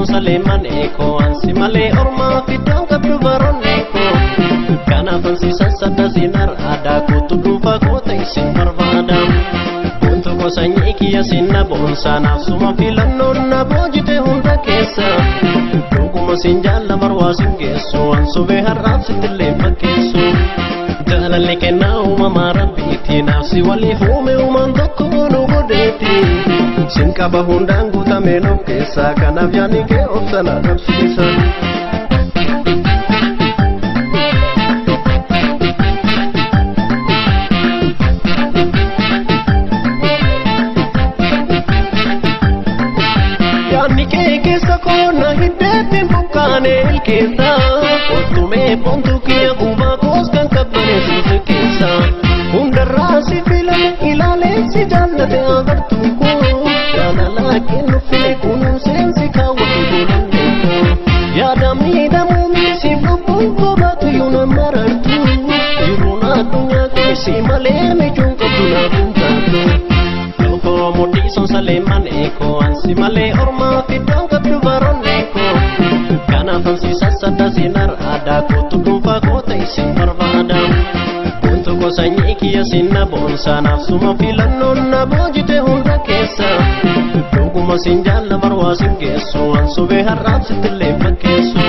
Saleman eko ansi male orma fidang kabdu baron eko kana fansi sasada sinar ada kutu dufa kota isin barbadam untuk kosanya ikia sinna bonsa nafsu mafilan nonna bojite hunda kesa dukuma sinjala marwasin keso ansu beharab sitile makeso jaalala kenna uma marabiti nafsi wali fume uman tokkunu godeti sinka bahundangu tameno kesa kana vyani ke opsana nafsisa yani ke kesa kona hidete bukane kesa otume pontu ke uba koskan kabane suse kesa undarasi filane ilale si jannate agar tuko jaalala kennu file kunun sensi kawati bulaneko yadami damu misi lubun kobatu yuna marartu yuruna dunya kisi male mejun kabduna buntatu loko moti son saleman eko ansi male orma fidang kabdu baron eko kana fansi sasada sinar ada kutu dufa kota isin barbadam untuk kosanya ikia sinna bonsa nafsu mafilan nonna bojite hunda kesa dukuma sinjala marwasin keso ansu beharab sitile makeso